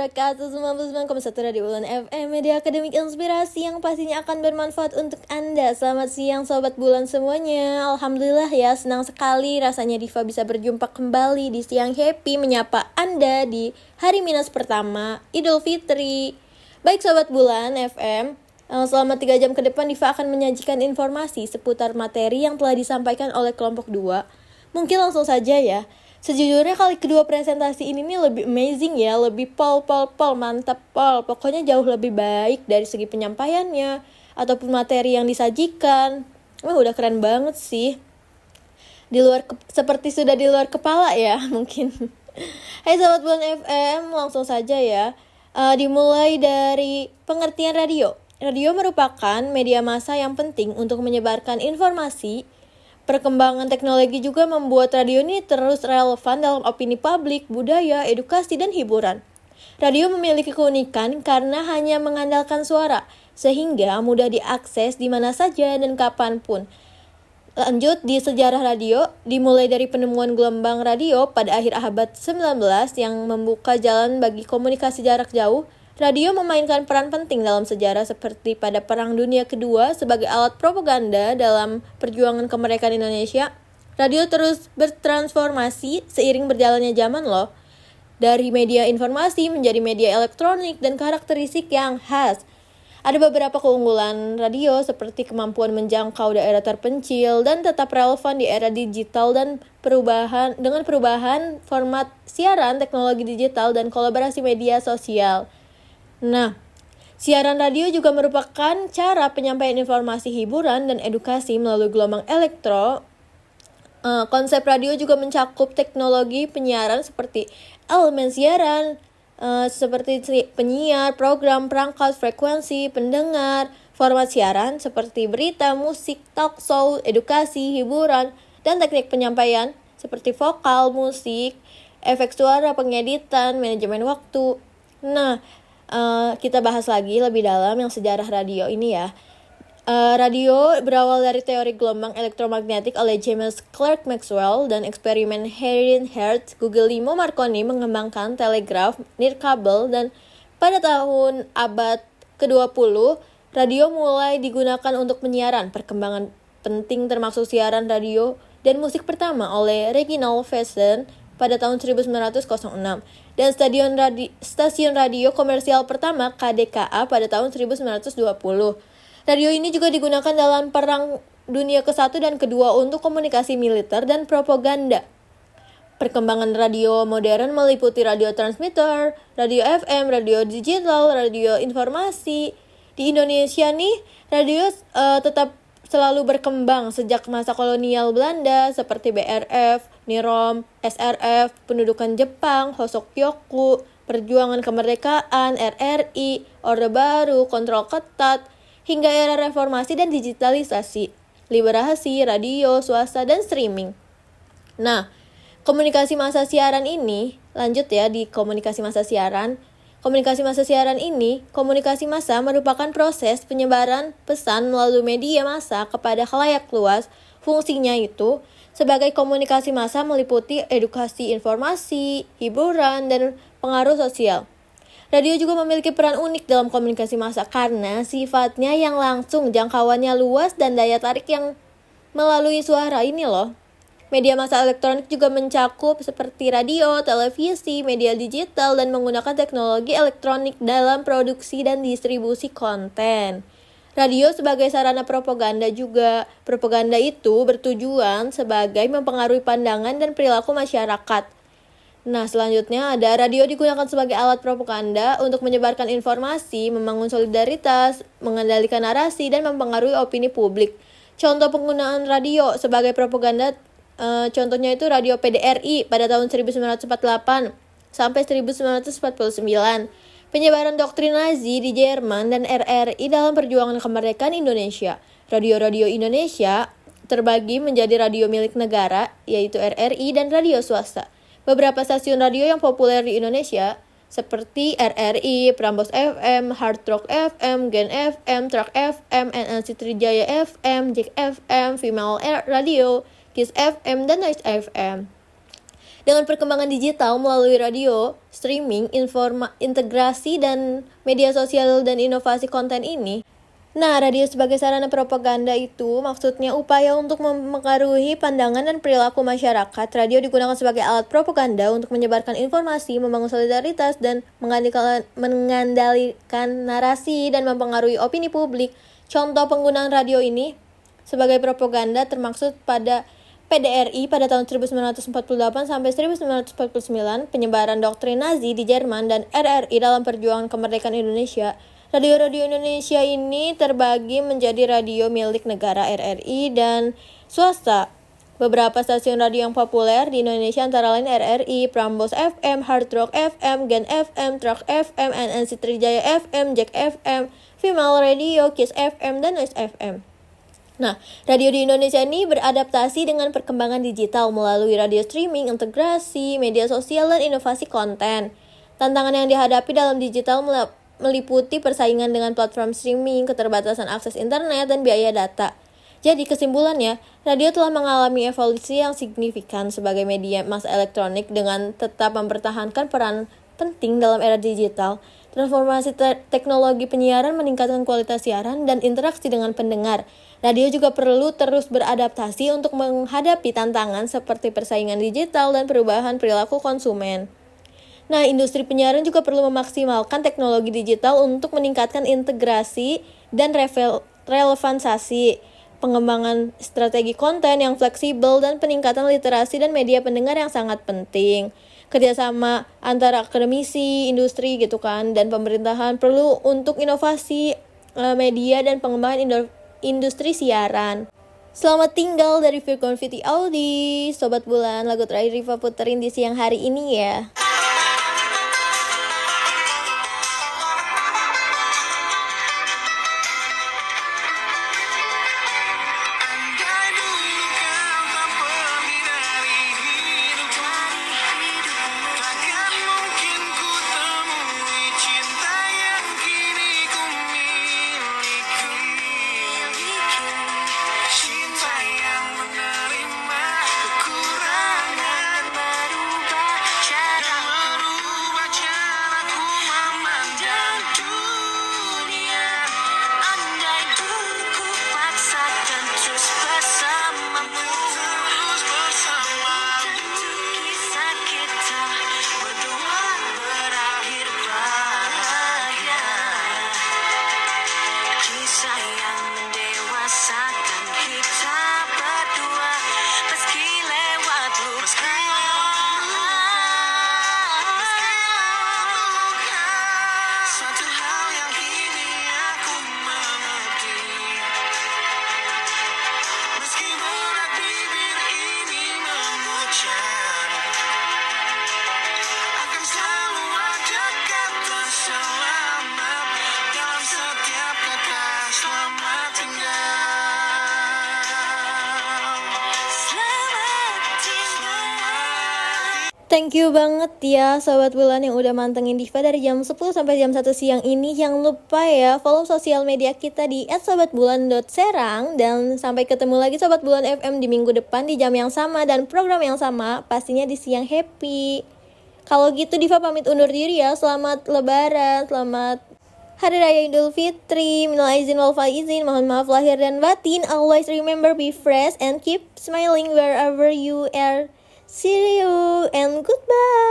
wabarakatuh. 99,1 Radio Ulan FM, media akademik inspirasi yang pastinya akan bermanfaat untuk Anda. Selamat siang Sobat Bulan semuanya. Alhamdulillah ya, senang sekali rasanya Diva bisa berjumpa kembali di siang happy menyapa Anda di hari minus pertama Idul Fitri. Baik Sobat Bulan FM, selama 3 jam ke depan Diva akan menyajikan informasi seputar materi yang telah disampaikan oleh kelompok 2. Mungkin langsung saja ya. Sejujurnya kali kedua presentasi ini nih lebih amazing ya, lebih pol, mantap pol. Pokoknya jauh lebih baik dari segi penyampaiannya ataupun materi yang disajikan. Wah, udah keren banget sih. Seperti sudah di luar kepala ya mungkin. Hai Sobat Bulan FM, langsung saja ya. Dimulai dari pengertian radio. Radio merupakan media massa yang penting untuk menyebarkan informasi. Perkembangan teknologi juga membuat radio ini terus relevan dalam opini publik, budaya, edukasi, dan hiburan. Radio memiliki keunikan karena hanya mengandalkan suara, sehingga mudah diakses di mana saja dan kapanpun. Lanjut di sejarah radio, dimulai dari penemuan gelombang radio pada akhir abad 19 yang membuka jalan bagi komunikasi jarak jauh. Radio memainkan peran penting dalam sejarah seperti pada Perang Dunia Kedua sebagai alat propaganda dalam perjuangan kemerdekaan Indonesia. Radio terus bertransformasi seiring berjalannya zaman loh. Dari media informasi menjadi media elektronik dan karakteristik yang khas. Ada beberapa keunggulan radio seperti kemampuan menjangkau daerah terpencil dan tetap relevan di era digital dan dengan perubahan format siaran, teknologi digital, dan kolaborasi media sosial. Nah, siaran radio juga merupakan cara penyampaian informasi, hiburan, dan edukasi melalui gelombang elektro. Konsep radio juga mencakup teknologi penyiaran seperti elemen siaran, seperti penyiar, program, perangkat, frekuensi, pendengar, format siaran seperti berita, musik, talk show, edukasi, hiburan, dan teknik penyampaian seperti vokal, musik, efek suara, pengeditan, manajemen waktu. Nah, kita bahas lagi lebih dalam yang sejarah radio ini ya. Radio berawal dari teori gelombang elektromagnetik oleh James Clerk Maxwell dan eksperimen Henry Hertz. Guglielmo Marconi mengembangkan telegraf nirkabel dan pada tahun abad ke-20 radio mulai digunakan untuk penyiaran. Perkembangan penting termasuk siaran radio dan musik pertama oleh Reginald Vesson pada tahun 1906 dan stasiun radio komersial pertama KDKA pada tahun 1920. Radio ini juga digunakan dalam Perang Dunia ke-1 dan ke-2 untuk komunikasi militer dan propaganda. Perkembangan radio modern meliputi radio transmitter, radio FM, radio digital, radio informasi. Di Indonesia nih, radio tetap selalu berkembang sejak masa kolonial Belanda seperti BRF, Nirom, SRF, pendudukan Jepang, Hossokyoku, perjuangan kemerdekaan, RRI, Orde Baru, kontrol ketat, hingga era reformasi dan digitalisasi, liberasi, radio, swasta, dan streaming. Nah, komunikasi massa siaran ini, lanjut ya di komunikasi massa siaran. Komunikasi massa merupakan proses penyebaran pesan melalui media massa kepada khalayak luas. Fungsinya itu sebagai komunikasi massa meliputi edukasi, informasi, hiburan, dan pengaruh sosial. Radio juga memiliki peran unik dalam komunikasi massa karena sifatnya yang langsung, jangkauannya luas, dan daya tarik yang melalui suara ini loh. Media massa elektronik juga mencakup seperti radio, televisi, media digital, dan menggunakan teknologi elektronik dalam produksi dan distribusi konten. Radio sebagai sarana propaganda juga. Propaganda itu bertujuan sebagai mempengaruhi pandangan dan perilaku masyarakat. Nah, selanjutnya ada radio digunakan sebagai alat propaganda untuk menyebarkan informasi, membangun solidaritas, mengendalikan narasi, dan mempengaruhi opini publik. Contoh penggunaan radio sebagai propaganda contohnya itu radio PDRI pada tahun 1948 sampai 1949. Penyebaran doktrin Nazi di Jerman dan RRI dalam perjuangan kemerdekaan Indonesia. Radio-radio Indonesia terbagi menjadi radio milik negara, yaitu RRI, dan radio swasta. Beberapa stasiun radio yang populer di Indonesia seperti RRI, Prambors FM, Hard Rock FM, Gen FM, Track FM, NNC Trijaya FM, Jack FM, Female Radio, Kiss FM, dan Noise FM. Dengan perkembangan digital melalui radio, streaming, integrasi dan media sosial dan inovasi konten ini, radio sebagai sarana propaganda itu maksudnya upaya untuk mempengaruhi pandangan dan perilaku masyarakat. Radio digunakan sebagai alat propaganda untuk menyebarkan informasi, membangun solidaritas, dan mengandalkan narasi dan mempengaruhi opini publik. Contoh penggunaan radio ini sebagai propaganda termaksud pada PDRI pada tahun 1948 sampai 1949, penyebaran doktrin Nazi di Jerman, dan RRI dalam perjuangan kemerdekaan Indonesia. Radio-radio Indonesia ini terbagi menjadi radio milik negara RRI dan swasta. Beberapa stasiun radio yang populer di Indonesia antara lain RRI, Prambors FM, Hard Rock FM, Gen FM, Truck FM, NNC Trijaya FM, Jack FM, Female Radio, Kiss FM, dan Noise FM. Radio di Indonesia ini beradaptasi dengan perkembangan digital melalui radio streaming, integrasi, media sosial, dan inovasi konten. Tantangan yang dihadapi dalam digital meliputi persaingan dengan platform streaming, keterbatasan akses internet, dan biaya data. Jadi kesimpulannya, radio telah mengalami evolusi yang signifikan sebagai media massa elektronik dengan tetap mempertahankan peran penting dalam era digital. Transformasi teknologi penyiaran meningkatkan kualitas siaran dan interaksi dengan pendengar. Radio juga perlu terus beradaptasi untuk menghadapi tantangan seperti persaingan digital dan perubahan perilaku konsumen. Industri penyiaran juga perlu memaksimalkan teknologi digital untuk meningkatkan integrasi dan relevansasi, pengembangan strategi konten yang fleksibel, dan peningkatan literasi dan media pendengar yang sangat penting. Kerjasama antara akademisi, industri dan pemerintahan perlu untuk inovasi media dan pengembangan industri siaran. Selamat tinggal dari Virgon Fiti Audi, Sobat Bulan. Lagu terakhir Riva puterin di siang hari ini ya. Thank you banget ya Sobat Bulan yang udah mantengin Diva dari jam 10 sampai jam 1 siang ini. Jangan lupa ya follow sosial media kita di @sobatbulan.serang. Dan sampai ketemu lagi Sobat Bulan FM di minggu depan di jam yang sama dan program yang sama, pastinya di siang happy. Kalau gitu Diva pamit undur diri ya. Selamat Lebaran, selamat Hari Raya Idul Fitri, minal aizin wal faizin, mohon maaf lahir dan batin. Always remember be fresh and keep smiling wherever you are. See you and goodbye.